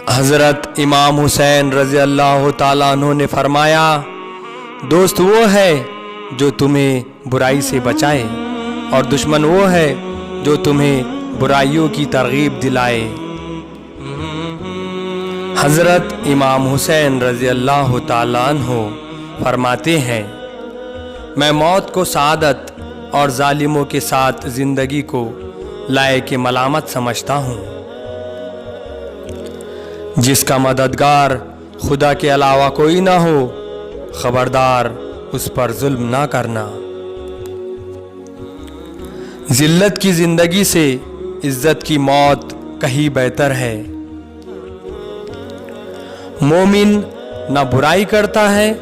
حضرت امام حسین رضی اللہ تعالیٰ عنہ نے فرمایا، دوست وہ ہے جو تمہیں برائی سے بچائے اور دشمن وہ ہے جو تمہیں برائیوں کی ترغیب دلائے۔ حضرت امام حسین رضی اللہ تعالیٰ عنہ فرماتے ہیں، میں موت کو سعادت اور ظالموں کے ساتھ زندگی کو لائق ملامت سمجھتا ہوں۔ جس کا مددگار خدا کے علاوہ کوئی نہ ہو، خبردار اس پر ظلم نہ کرنا۔ ذلت کی زندگی سے عزت کی موت کہیں بہتر ہے۔ مومن نہ برائی کرتا ہے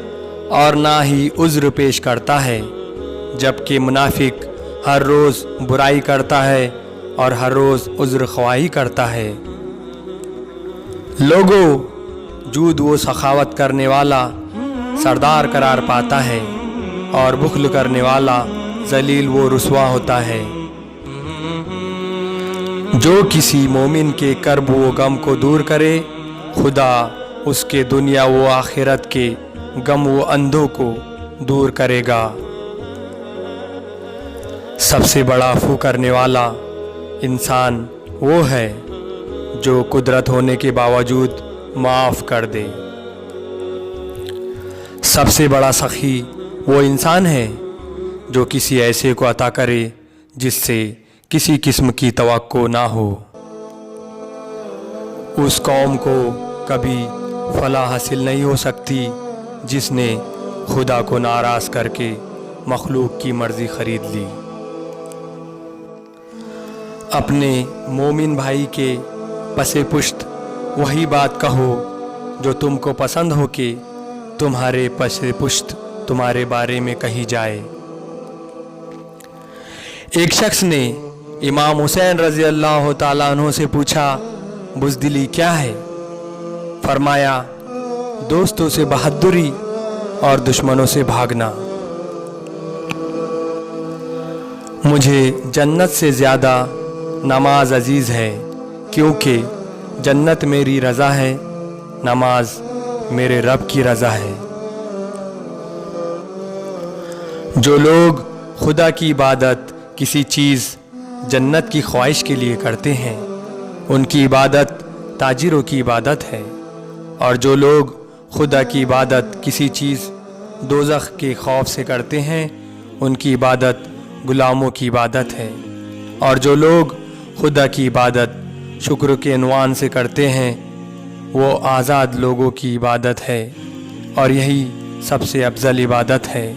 اور نہ ہی عذر پیش کرتا ہے، جبکہ منافق ہر روز برائی کرتا ہے اور ہر روز عذر خواہی کرتا ہے۔ لوگوں، جود و سخاوت کرنے والا سردار قرار پاتا ہے اور بخل کرنے والا ذلیل و رسوا ہوتا ہے۔ جو کسی مومن کے کرب و غم کو دور کرے، خدا اس کے دنیا و آخرت کے غم و اندھوں کو دور کرے گا۔ سب سے بڑا عفو کرنے والا انسان وہ ہے جو قدرت ہونے کے باوجود معاف کر دے۔ سب سے بڑا سخی وہ انسان ہے جو کسی ایسے کو عطا کرے جس سے کسی قسم کی توقع نہ ہو۔ اس قوم کو کبھی فلاح حاصل نہیں ہو سکتی جس نے خدا کو ناراض کر کے مخلوق کی مرضی خرید لی۔ اپنے مومن بھائی کے پس پشت وہی بات کہو جو تم کو پسند ہو کہ تمہارے پس پشت تمہارے بارے میں کہی جائے۔ ایک شخص نے امام حسین رضی اللہ تعالیٰ عنہ سے پوچھا، بزدلی کیا ہے؟ فرمایا، دوستوں سے بہادری اور دشمنوں سے بھاگنا۔ مجھے جنت سے زیادہ نماز عزیز ہے، کیونکہ جنت میری رضا ہے، نماز میرے رب کی رضا ہے۔ جو لوگ خدا کی عبادت کسی چیز جنت کی خواہش کے لیے کرتے ہیں، ان کی عبادت تاجروں کی عبادت ہے، اور جو لوگ خدا کی عبادت کسی چیز دوزخ کے خوف سے کرتے ہیں، ان کی عبادت غلاموں کی عبادت ہے، اور جو لوگ خدا کی عبادت شکر کے عنوان سے کرتے ہیں، وہ آزاد لوگوں کی عبادت ہے، اور یہی سب سے افضل عبادت ہے۔